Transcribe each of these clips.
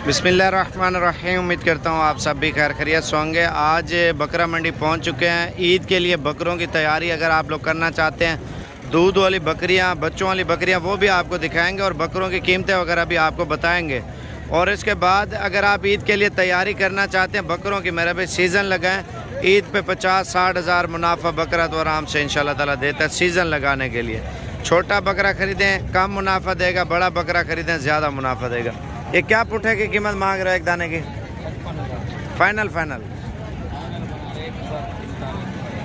बिस्मिल्लाहिर्रहमानिर्रहीम। उम्मीद करता हूँ आप सब भी खैर खैरियत से होंगे। आज बकरा मंडी पहुँच चुके हैं। ईद के लिए बकरों की तैयारी अगर आप लोग करना चाहते हैं, दूध वाली बकरियाँ, बच्चों वाली बकरियाँ, वो भी आपको दिखाएंगे और बकरों की कीमतें वगैरह भी आपको बताएंगे। और इसके बाद अगर आप ईद के लिए तैयारी करना चाहते हैं बकरों की, मेरे भाई सीज़न लगाएँ। ईद पे 50-60 हज़ार मुनाफा बकरा तो आराम से इंशाल्लाह ताला देता है सीज़न लगाने के लिए। छोटा बकरा ख़रीदें कम मुनाफा देगा, बड़ा बकरा ख़रीदें ज़्यादा मुनाफा देगा। ये क्या पुट्ठे की कीमत मांग रहा है एक दाने की? फाइनल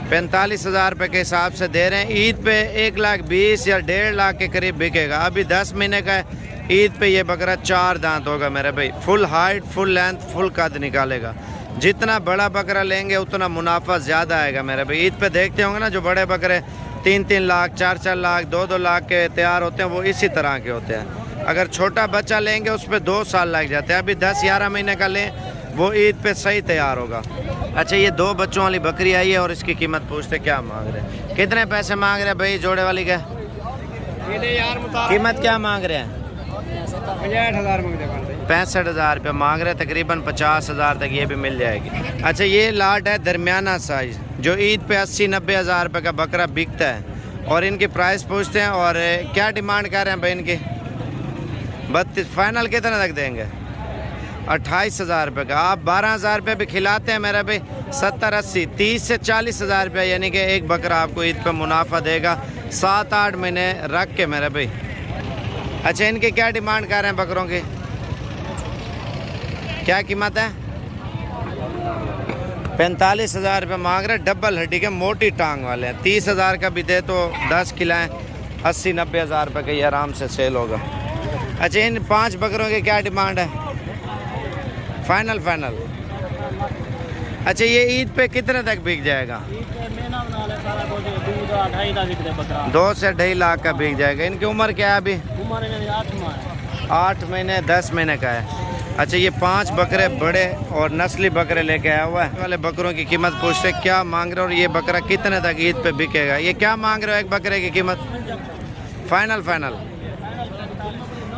45 हज़ार रुपये के हिसाब से दे रहे हैं। ईद पे 1,20,000 या 1.5 लाख के करीब बिकेगा। अभी 10 महीने का है। ईद पे ये बकरा 4 दांत होगा मेरे भाई। Full height, full length, full कद निकालेगा। जितना बड़ा बकरा लेंगे उतना मुनाफा ज़्यादा आएगा मेरे भाई। ईद पे देखते होंगे ना जो बड़े बकरे 3-3 लाख, 4-4 लाख, 2-2 लाख के तैयार होते हैं, वो इसी तरह के होते हैं। अगर छोटा बच्चा लेंगे उस पर 2 साल लग जाते हैं। अभी 10-11 महीने का लें, वो ईद पे सही तैयार होगा। अच्छा, ये 2 बच्चों वाली बकरी आई है और इसकी कीमत पूछते क्या मांग रहे हैं, कितने पैसे मांग रहे हैं भाई जोड़े वाली का? कीमत क्या मांग रहे हैं? 65 हज़ार रुपये मांग रहे हैं। तकरीबन 50 हज़ार तक ये भी मिल जाएगी। अच्छा, ये लाट है दरमियाना साइज, जो ईद पे 80-90 हज़ार रुपये का बकरा बिकता है। और इनकी प्राइस पूछते हैं और क्या डिमांड कर रहे हैं भाई इनकी? 32। फाइनल कितने तक देंगे? 28 हज़ार रुपये का। आप 12 हज़ार रुपये भी खिलाते हैं मेरा भाई। 70-80, 30 से 40 हज़ार रुपये, यानी कि एक बकरा आपको ईद पे मुनाफा देगा 7-8 महीने रख के मेरा भाई। अच्छा, इनकी क्या डिमांड कर रहे हैं बकरों की? क्या कीमत है? 45 हज़ार रुपये मांग रहे हैं। डबल हड्डी के मोटी टांग वाले हैं। 30 हज़ार का भी दे तो 10 खिलाएँ, 80-90 हज़ार रुपये का ये आराम से सेल होगा। अच्छा, इन 5 बकरों की क्या डिमांड है? फाइनल। अच्छा, ये ईद पे कितने तक बिक जाएगा? 2 से 2.5 लाख का बिक जाएगा। इनकी उम्र क्या है अभी? 8 महीने 10 महीने का है। अच्छा, ये 5 बकरे बड़े और नस्ली बकरे लेके आया हुआ है। वाले बकरों की कीमत पूछते क्या मांग रहे हो और ये बकरा कितने तक ईद पे बिकेगा? ये क्या मांग रहे हो एक बकरे की कीमत? फाइनल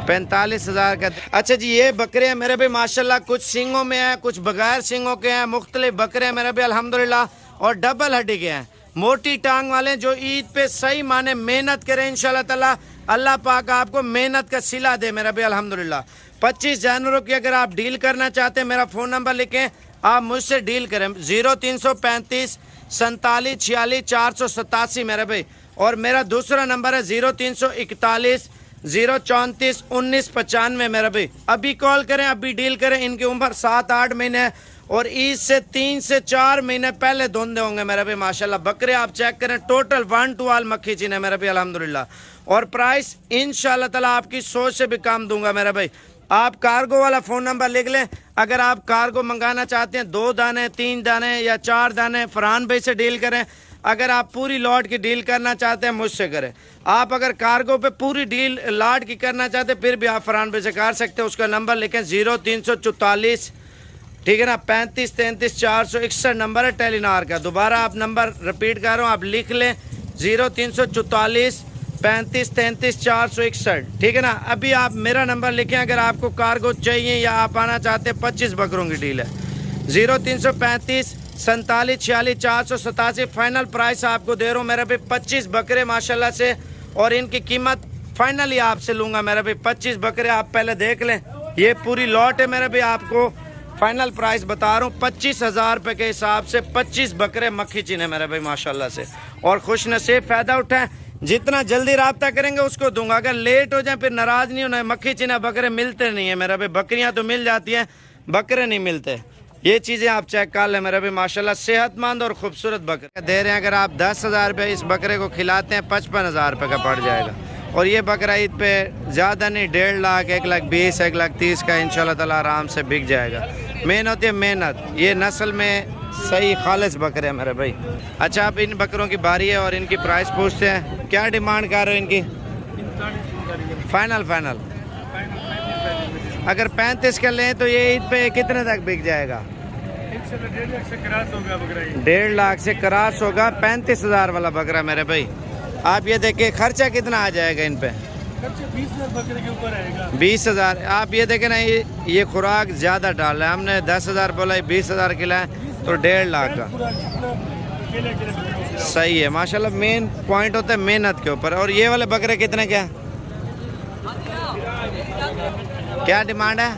45 हज़ार का। अच्छा जी, ये बकरे हैं मेरे भाई माशाल्लाह, कुछ सींगों में है, कुछ बगैर सींगों के हैं। मुख्तलिफ बकरे हैं मेरे भाई अल्हम्दुलिल्लाह, और डबल हड्डी के हैं, मोटी टांग वाले, जो ईद पे सही माने मेहनत करें इंशाल्लाह ताला। अल्लाह पाक आपको मेहनत का सिला दे मेरा भाई अल्हम्दुलिल्लाह। 25 जानवरों की अगर आप डील करना चाहते हैं, मेरा फ़ोन नंबर लिखें, आप मुझसे डील करें। 0335 47 46 487 मेरा भाई। और मेरा दूसरा नंबर है 0341 034 1995 मेरा भाई। अभी कॉल करें, अभी डील करें। इनकी उम्र 7-8 महीने है और ईद से 3 से 4 महीने पहले धुंधे होंगे मेरा भाई माशाल्लाह। बकरे आप चेक करें, टोटल 1 to all मक्खी चीन है मेरा भाई अल्हम्दुलिल्लाह। और प्राइस इंशाल्लाह ताला आपकी सोच से भी कम दूंगा मेरा भाई। आप कार्गो वाला फ़ोन नंबर लिख लें। अगर आप कार्गो मंगाना चाहते हैं, 2 दाने, 3 दाने या 4 दाने, फरहान भाई से डील करें। अगर आप पूरी लॉट की डील करना चाहते हैं, मुझसे करें। आप अगर कार्गो पे पूरी डील लॉट की करना चाहते हैं, फिर भी आप फरहान भाई से कर सकते हैं। उसका नंबर लिखें 0344, ठीक है ना, 35 33 461 नंबर है टेलीनार का। दोबारा आप नंबर रिपीट कर रहा हूँ, आप लिख लें 0344 35 33 461, ठीक है ना। अभी आप मेरा नंबर लिखें अगर आपको कार्गो चाहिए या आप आना चाहते हैं। 25 बकरों की डील है। 0335 47 46 487। फाइनल प्राइस आपको दे रहा हूँ मेरे भाई 25 बकरे माशाल्लाह से। और इनकी कीमत फाइनली आपसे लूँगा मेरे भाई। 25 बकरे आप पहले देख लें, ये पूरी लॉट है मेरे भाई। आपको फाइनल प्राइस बता रहा हूँ 25 हज़ार रुपये के हिसाब से 25 बकरे मक्खी चीन है मेरे भाई माशाल्लाह से। और खुश नसीब फ़ायदा उठाएं, जितना जल्दी रब्ता करेंगे उसको दूंगा। अगर लेट हो जाए फिर नाराज़ नहीं होना। मक्खी चीना बकरे मिलते नहीं है मेरा भाई। बकरियाँ तो मिल जाती हैं, बकरे नहीं मिलते। ये चीज़ें आप चेक कर लें मेरा भाई माशाल्लाह। सेहतमंद और खूबसूरत बकरे दे रहे हैं। अगर आप 10 हज़ार रुपये इस बकरे को खिलाते हैं, 55 हज़ार रुपये का पड़ जाएगा। और ये बकरा ईद पे ज़्यादा नहीं, 1.5 लाख, 1,20,000, 1,30,000 का इंशाल्लाह ताला आराम से बिक जाएगा। मेन होती है मेहनत। ये नस्ल में सही खालिस बकरे हैं मेरे भाई। अच्छा, अब इन बकरों की बारी है और इनकी प्राइस पूछते हैं। क्या डिमांड कर रहे हो इनकी? फाइनल अगर 35 का लें तो ये ईद पे कितने तक बिक जाएगा? 1.5 लाख से क्रॉस होगा। 35 हज़ार वाला बकरा मेरे भाई। आप ये देखिए खर्चा कितना आ जाएगा इन पे। 20,000 बकरे के ऊपर आएगा। 20,000। आप ये देखें ना, ये खुराक ज़्यादा डाल रहा है। हमने 10,000 बोला, 20,000 खिलाए तो 1.5 लाख का। सही है माशाल्लाह। मेन पॉइंट होता है मेहनत के ऊपर। और ये वाले बकरे कितने क्या क्या डिमांड है?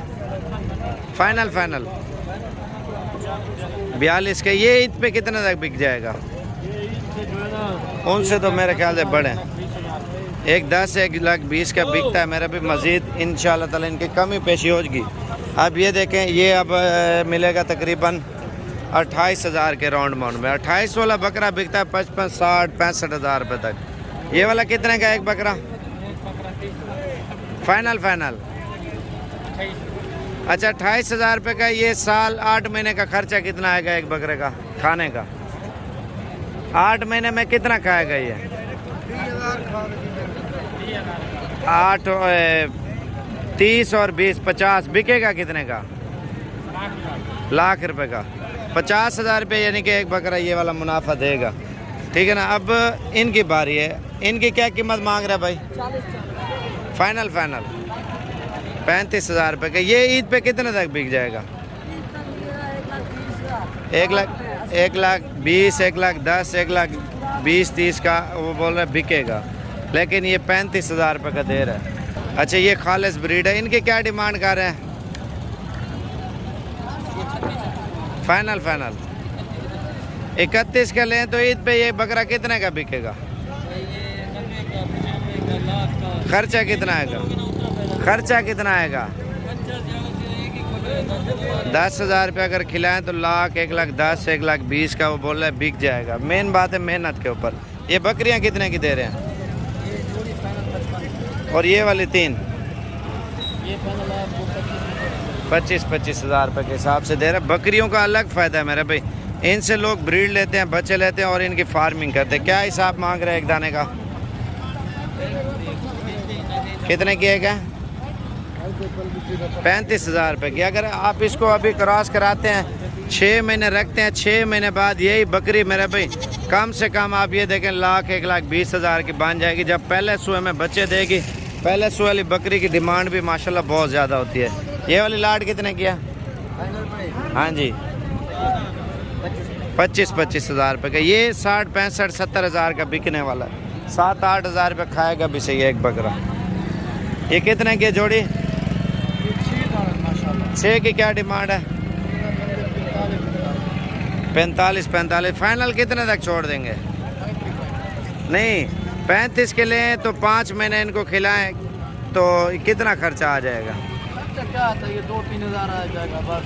फाइनल 42 के। ये ईद पे कितने तक बिक जाएगा? उनसे तो मेरे ख्याल से बड़े, एक 10 1,20,000 का बिकता है मेरा भी। मज़ीद इंशाल्लाह ताला इनकी कमी पेशी होगी। अब ये देखें, ये अब मिलेगा तकरीबन 28,000 के राउंड माउंड में। 28 वाला बकरा बिकता है 55, 60, 65,000 रुपये तक। ये वाला कितने का एक बकरा? फाइनल अच्छा 28,000 रुपये का। ये साल 8 महीने का खर्चा कितना आएगा एक बकरे का खाने का? 8 महीने में कितना खाएगा ये? 8 30 और 20 50 बिकेगा कितने का? लाख रुपए का। 50,000 रुपये यानी कि एक बकरा ये वाला मुनाफा देगा। ठीक है ना। अब इनकी बारी है। इनकी क्या कीमत मांग रहा है भाई? फाइनल 35,000 रुपये का। ये ईद पे कितने तक बिक जाएगा? 1,20,000, 1,10,000, 1,20,30 का वो बोल रहे बिकेगा। लेकिन ये 35,000 रुपये का दे रहा है। अच्छा ये खालिस ब्रीड है। इनकी क्या डिमांड कर रहे हैं? फाइनल 31 का लें तो ईद पे ये बकरा कितने का बिकेगा? खर्चा कितना आएगा? 10,000 रुपये अगर खिलाएं तो लाख, 1,10,000, 1,20,000 का वो बोल रहा है बिक जाएगा। मेन बात है मेहनत के ऊपर। ये बकरियां कितने की दे रहे हैं? और ये वाली 3 25,000 रुपये के हिसाब से दे रहे हैं। बकरियों का अलग फ़ायदा है मेरे भाई। इनसे लोग ब्रीड लेते हैं, बच्चे लेते हैं और इनकी फार्मिंग करते हैं। क्या हिसाब मांग रहे हैं एक दाने का? कितने की है क्या? 35,000 रुपये की। अगर आप इसको अभी क्रॉस कराते हैं, 6 महीने रखते हैं, 6 महीने बाद यही बकरी मेरे भाई कम से कम आप ये देखें लाख, 1,20,000 की बन जाएगी। जब पहले सुए में बच्चे देगी, पहले सुए वाली बकरी की डिमांड भी माशाल्लाह बहुत ज़्यादा होती है। ये वाली लाट कितने की है? हाँ जी 25,000 रुपये का। ये 60, 65, 70,000 का बिकने वाला है। 7-8 हज़ार रुपये खाएगा भी सही है एक बकरा। ये कितने की जोड़ी? 6 की क्या डिमांड है? 45। फाइनल कितने तक छोड़ देंगे? नहीं 35 के लें तो 5 महीने इनको खिलाएं तो कितना खर्चा आ जाएगा? क्या आता है? ये 2-3 हज़ार आ जाएगा बस।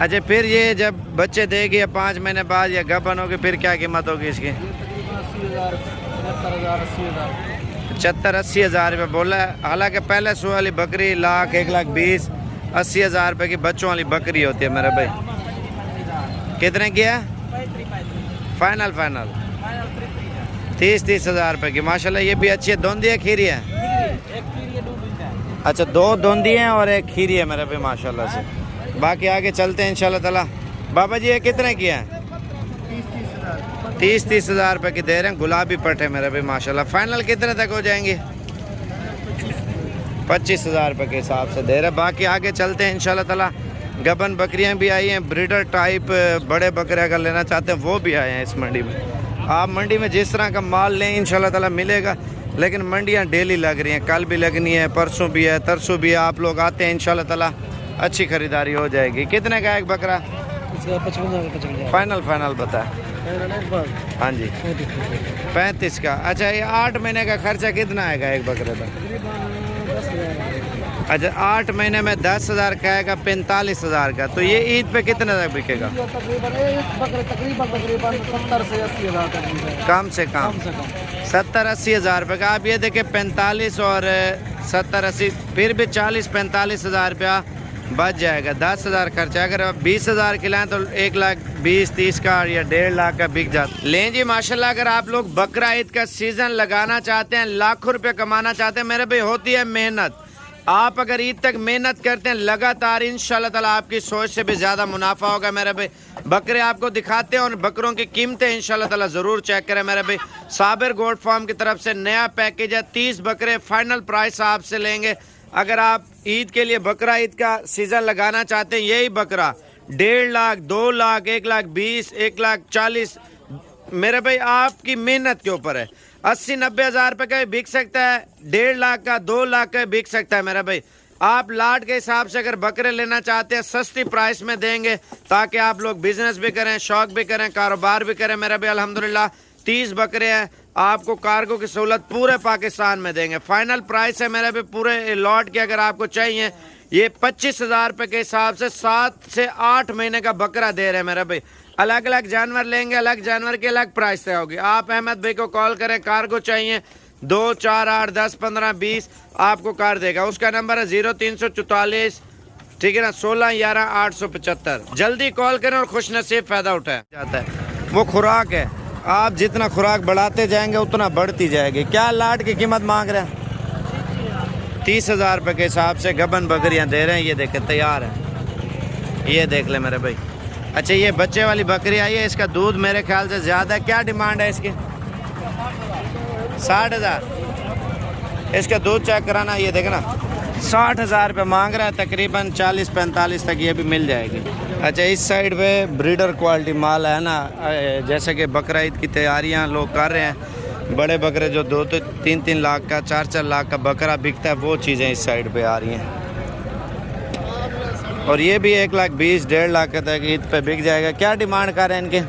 अच्छा फिर ये जब बच्चे देगी या 5 महीने बाद या गबन होगी फिर क्या कीमत होगी इसकी? 80,000, 70,000, 80,000। 70-80 रुपये बोला है। हालांकि पहले सो वाली बकरी लाख, 1,20,000, 80,000 रुपये की बच्चों वाली बकरी होती है मेरे भाई। कितने की है? फाइनल 30 हज़ार रुपये की। माशाल्लाह ये भी अच्छी है। धुंधी है खीरी है? अच्छा 2 धुंधी हैं और एक खीरी है मेरे भाई माशाल्लाह से। बाकी आगे चलते हैं इंशाल्लाह ताला। बाबा जी ये कितने की है? 30 हज़ार रुपये की दे रहे हैं। गुलाबी पट्टे मेरे भाई माशाल्लाह। फाइनल कितने तक हो जाएंगे? 25,000 रुपये के हिसाब से दे रहे हैं। बाकी आगे चलते हैं इंशाल्लाह ताला। गबन बकरियां भी आई हैं, ब्रीडर टाइप बड़े बकरे अगर लेना चाहते हैं वो भी आए हैं इस मंडी में। आप मंडी में जिस तरह का माल लें इंशाल्लाह ताला मिलेगा। लेकिन मंडियां डेली लग रही हैं, कल भी लगनी है, परसों भी है, तरसों भी है। आप लोग आते हैं इंशाल्लाह ताला अच्छी खरीदारी हो जाएगी। कितने का एक बकरा? 55,000। फाइनल बताए। हाँ जी 35 का। अच्छा ये 8 महीने का खर्चा कितना आएगा एक बकरे का? अच्छा 8 महीने में 10,000 का आएगा, 45,000 का। तो ये ईद पे कितने तक बिकेगा? तकरीबन 70 से 80 हज़ार तक। कम से कम 70-80 हज़ार रुपये का। आप ये देखें 45 और 70-80 फिर भी 40-45 हज़ार रुपया बच जाएगा। 10,000 खर्चा। अगर आप 20,000 खिलाएं तो 1,20,30 का या 1.5 लाख का बिक जाता। लें जी माशाल्लाह। अगर आप लोग बकरा ईद का सीज़न लगाना चाहते हैं, लाखों रुपये कमाना चाहते हैं मेरे भाई, होती है मेहनत। आप अगर ईद तक मेहनत करते हैं लगातार, इंशाल्लाह ताला आपकी सोच से भी ज़्यादा मुनाफा होगा मेरे भाई। बकरे आपको दिखाते हैं और बकरों की कीमतें इंशाल्लाह ताला ज़रूर चेक करें मेरे भाई। साबिर गोट फार्म की तरफ से नया पैकेज है, 30 बकरे फाइनल प्राइस आपसे लेंगे। अगर आप ईद के लिए बकरा ईद का सीज़न लगाना चाहते हैं, यही बकरा 1.5 लाख, 2 लाख, 1,20,000, 1,40,000 मेरे भाई आपकी मेहनत के ऊपर है। 80-90 हज़ार रुपये का भी बिक सकता है, 1.5 लाख का, 2 लाख का बिक सकता है मेरा भाई। आप लाट के हिसाब से अगर बकरे लेना चाहते हैं सस्ती प्राइस में देंगे, ताकि आप लोग बिजनेस भी करें, शौक भी करें, कारोबार भी करें मेरा भाई। अल्हम्दुलिल्लाह 30 बकरे हैं, आपको कार्गो की सहूलत पूरे पाकिस्तान में देंगे। फाइनल प्राइस है मेरे भाई पूरे लॉट के अगर आपको चाहिए, ये 25,000 रुपये के हिसाब से 7 से 8 महीने का बकरा दे रहे हैं मेरा भाई। अलग अलग जानवर लेंगे, अलग जानवर की अलग प्राइस तय होगी। आप अहमद भाई को कॉल करें, कार्गो चाहिए 2, 4, 8, 10, 15, 20 आपको कार देगा। उसका नंबर है 0344, ठीक है ना, 16 11 875। जल्दी कॉल करें और खुश नसीब फ़ायदा उठाएं जाता है। वो खुराक है, आप जितना खुराक बढ़ाते जाएंगे उतना बढ़ती जाएगी। क्या लाट की कीमत मांग रहे हैं? 30,000 रुपये के हिसाब से गबन बकरियां दे रहे हैं। ये देखें तैयार है, ये देख ले मेरे भाई। अच्छा ये बच्चे वाली बकरी आई है, इसका दूध मेरे ख्याल से ज़्यादा। क्या डिमांड है इसकी? 60,000। इसका दूध चेक कराना, ये देखना 60,000 रुपये मांग रहा है, तकरीबन 40-45 तक ये भी मिल जाएगी। अच्छा इस साइड पे ब्रीडर क्वालिटी माल है ना, जैसे कि बकरा ईद की तैयारियां लोग कर रहे हैं, बड़े बकरे जो 2-3 लाख का, 4-4 लाख का बकरा बिकता है, वो चीज़ें इस साइड पे आ रही हैं। और ये भी 1,20,000, 1.5 लाख तक ईद पे बिक जाएगा। क्या डिमांड कर रहे हैं इनके?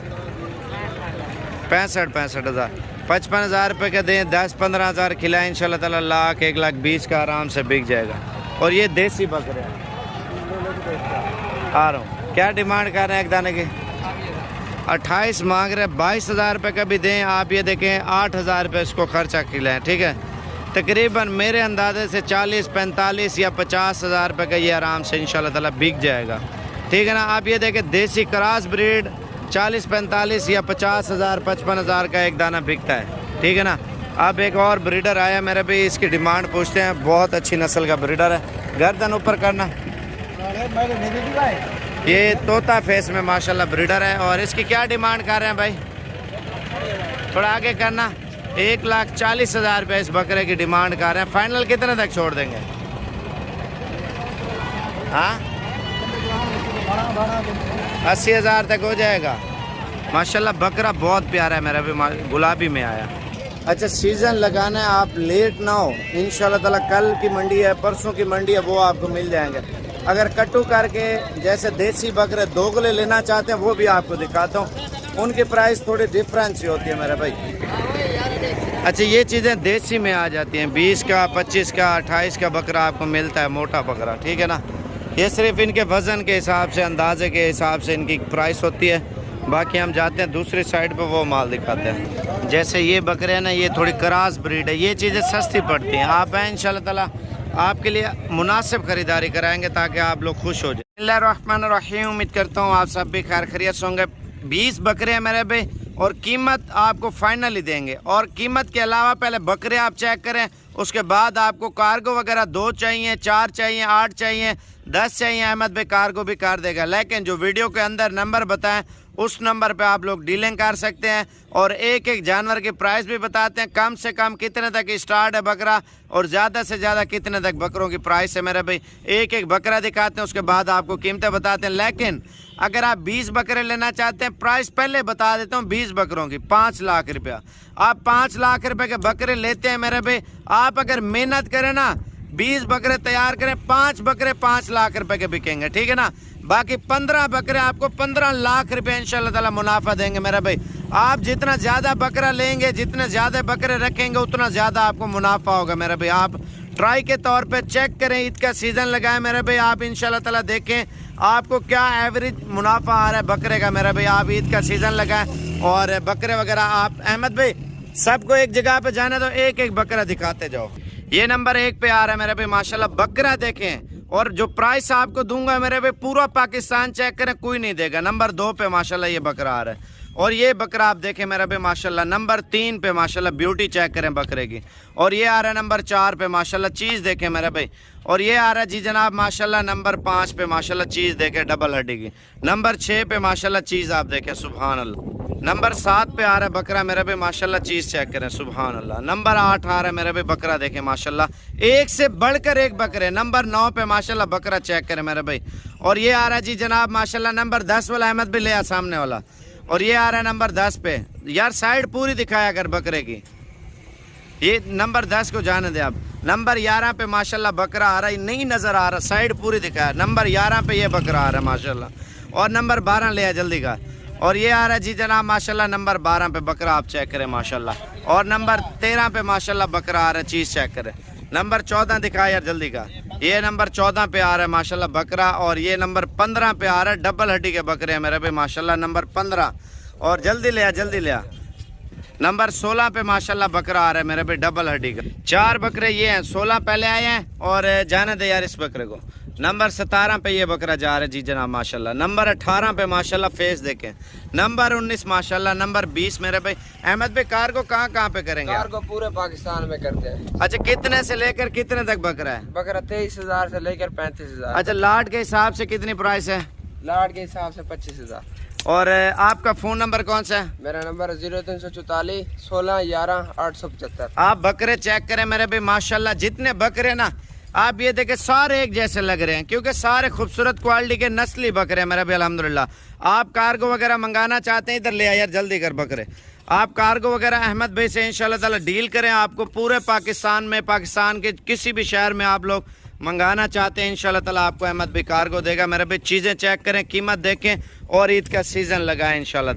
65 हज़ार। 55,000 रुपये के दें, 10-15 हज़ार खिलाएँ इंशाल्लाह ताला, लाख 1,20,000 का आराम से बिक जाएगा। और ये देसी बकरे हैं, आ रहा हूँ। क्या डिमांड कर रहे हैं एक दाने की? 28 मांग रहे हैं। 22,000 रुपये का भी दें आप। ये देखें 8,000 रुपये इसको खर्चा खिलाएँ, ठीक है। तकरीबन मेरे अंदाजे से 40, 45 या 50,000 रुपये का ये आराम से इंशाल्लाह ताला बिक जाएगा, ठीक है ना। आप ये देखें देसी क्रॉस ब्रीड 40, 45 या 50,000, 55,000 का एक दाना बिकता है, ठीक है ना। अब एक और ब्रीडर आया मेरे भाई, इसकी डिमांड पूछते हैं। बहुत अच्छी नस्ल का ब्रीडर है। गर्दन ऊपर करना, ये तोता फेस में माशाल्लाह ब्रीडर है। और इसकी क्या डिमांड कर रहे हैं भाई? थोड़ा आगे करना। 1,40,000 रुपये इस बकरे की डिमांड कर रहे हैं। फाइनल कितने तक छोड़ देंगे? हाँ 80,000 तक हो जाएगा। माशाल्लाह बकरा बहुत प्यारा है मेरा भी, गुलाबी में आया। अच्छा सीज़न लगाना है, आप लेट ना हो। इंशाल्लाह ताला कल की मंडी है, परसों की मंडी है, वो आपको मिल जाएंगे। अगर कट्टू करके जैसे देसी बकरे दोगले लेना चाहते हैं, वो भी आपको दिखाता हूँ। उनकी प्राइस थोड़ी डिफरेंस ही होती है मेरा भाई। अच्छा ये चीज़ें देसी में आ जाती हैं। 20 का, 25 का, 28 का बकरा आपको मिलता है, मोटा बकरा, ठीक है ना। ये सिर्फ इनके वज़न के हिसाब से, अंदाजे के हिसाब से इनकी प्राइस होती है। बाकी हम जाते हैं दूसरी साइड पे, वो माल दिखाते हैं। जैसे ये बकरे हैं ना, ये थोड़ी क्रॉस ब्रीड है, ये चीज़ें सस्ती पड़ती हैं। आप हैं इंशाल्लाह ताला आपके लिए मुनासिब ख़रीदारी कराएंगे ताकि आप लोग खुश हो जाए। बिस्मिल्लाहिर्रहमानिर्रहीम। उम्मीद करता हूँ आप सब भी खैर खैरियत से होंगे। 20 बकरे हैं मेरे भाई और कीमत आपको फाइनली देंगे। और कीमत के अलावा पहले बकरे आप चेक करें, उसके बाद आपको कार्गो वगैरह 2 चाहिए, 4 चाहिए, 8 चाहिए, 10 चाहिए, अहमद भाई कार्गो भी कर देगा। लेकिन जो वीडियो के अंदर नंबर बताएं उस नंबर पे आप लोग डीलिंग कर सकते हैं और एक एक जानवर की प्राइस भी बताते हैं। कम से कम कितने तक स्टार्ट है बकरा और ज़्यादा से ज़्यादा कितने तक बकरों की प्राइस है मेरे भाई। एक एक बकरा दिखाते हैं, उसके बाद आपको कीमतें बताते हैं। लेकिन अगर आप 20 बकरे लेना चाहते हैं, प्राइस पहले बता देता हूँ। 20 बकरों की 5 लाख रुपया। आप 5 लाख रुपए के बकरे लेते हैं मेरे भाई। आप अगर मेहनत करें ना, 20 बकरे तैयार करें, 5 बकरे 5 लाख रुपए के बिकेंगे, ठीक है ना। बाकी 15 बकरे आपको 15 लाख रुपए इंशाल्लाह ताला मुनाफा देंगे मेरा भाई। आप जितना ज़्यादा बकरा लेंगे, जितने ज़्यादा बकरे रखेंगे, उतना ज़्यादा आपको मुनाफा होगा मेरा भाई। आप ट्राई के तौर पे चेक करें, ईद का सीज़न लगाएं मेरे भाई। आप इंशाल्लाह ताला देखें आपको क्या एवरेज मुनाफा आ रहा है बकरे का मेरा भाई। आप ईद का सीज़न लगाएं और बकरे वगैरह आप अहमद भाई सबको एक जगह पे जाना, तो एक एक बकरा दिखाते जाओ। ये नंबर 1 पे आ रहा है मेरे भाई। माशाल्लाह बकरा देखें और जो प्राइस आपको दूंगा मेरे भाई, पूरा पाकिस्तान चेक करें, कोई नहीं देगा। नंबर 2 पे माशाल्लाह ये बकरा आ रहा है। और ये बकरा आप देखें मेरे भाई माशाल्लाह नंबर 3 पे माशाल्लाह ब्यूटी चेक करें बकरे की। और ये आ रहा है नंबर 4 पे माशाल्लाह चीज़ देखें मेरे भाई। और ये आ रहा है जी जनाब माशाल्लाह नंबर 5 पे माशाल्लाह चीज़ देखें डबल हड्डी की। नंबर 6 पे माशाल्लाह चीज़ आप देखें सुभान अल्लाह। नंबर 7 पे आ रहा है बकरा मेरे भाई माशाल्लाह चीज़ चेक करें सुभान अल्लाह। नंबर 8 आ रहा है मेरे भाई बकरा देखें माशाल्लाह एक से बढ़कर एक बकरे। नंबर 9 पे माशाल्लाह बकरा चेक करें मेरे भाई। और ये आ रहा है जी जनाब माशाल्लाह नंबर 10 वाला अहमद भी ले आ सामने वाला। और ये आ रहा है नंबर 10 पे। यार साइड पूरी दिखाया कर बकरे की, ये नंबर 10 को जाने दे आप। नंबर 11 पे माशाल्लाह बकरा आ रहा है, नहीं नज़र आ रहा, साइड पूरी दिखाया। नंबर 11 पे ये बकरा आ रहा है माशाल्लाह। और नंबर 12 ले आ जल्दी का। और ये आ रहा है जी जनाब माशाल्लाह नंबर 12 पे बकरा आप चेक करें माशाल्लाह। और नंबर 13 पे माशाल्लाह बकरा आ रहा है, चीज़ चेक करें। नंबर 14 दिखा यार जल्दी का। ये नंबर 14 पे आ रहा है माशाल्लाह बकरा। और ये नंबर 15 पे आ रहा है, डबल हड्डी के बकरे हैं मेरे पे माशाल्लाह नंबर 15। और जल्दी ले आ जल्दी ले आ। नंबर 16 पे माशाल्लाह बकरा आ रहा है मेरे पे डबल हड्डी का। 4 बकरे ये हैं, 16 पहले आए हैं और जाने दे यार इस बकरे को। नंबर 17 पे ये बकरा जा रहा है जी जनाब माशाल्लाह। नंबर 18 पे माशाल्लाह फेस देखें। नंबर 19 माशाल्लाह। नंबर 20 मेरे भाई अहमद भाई कार को कहाँ पे करेंगे? कार को पूरे पाकिस्तान में करते हैं। अच्छा कितने से लेकर कितने तक बकरा है? बकरा 23,000 से लेकर 35,000। अच्छा लाट के हिसाब से कितनी प्राइस है? लाट के हिसाब से 25,000। और आपका फ़ोन नंबर कौन सा है? मेरा नंबर 0344 16 11 875। आप बकरे चेक करें मेरे भाई माशाल्लाह जितने बकरे ना आप ये देखें सारे एक जैसे लग रहे हैं, क्योंकि सारे खूबसूरत क्वालिटी के नस्ली बकरे हैं मेरे भाई अल्हम्दुलिल्लाह। आप कार्गो वगैरह मंगाना चाहते हैं इधर ले आए यार जल्दी कर बकरे। आप कार्गो वगैरह अहमद भाई से इंशाल्लाह ताला डील करें। आपको पूरे पाकिस्तान में, पाकिस्तान के किसी भी शहर में आप लोग मंगाना चाहते हैं इंशाल्लाह ताला आपको अहमद भाई कार्गो देगा मेरे भाई। चीज़ें चेक करें, कीमत देखें और ईद का सीज़न लगाएं इंशाल्लाह।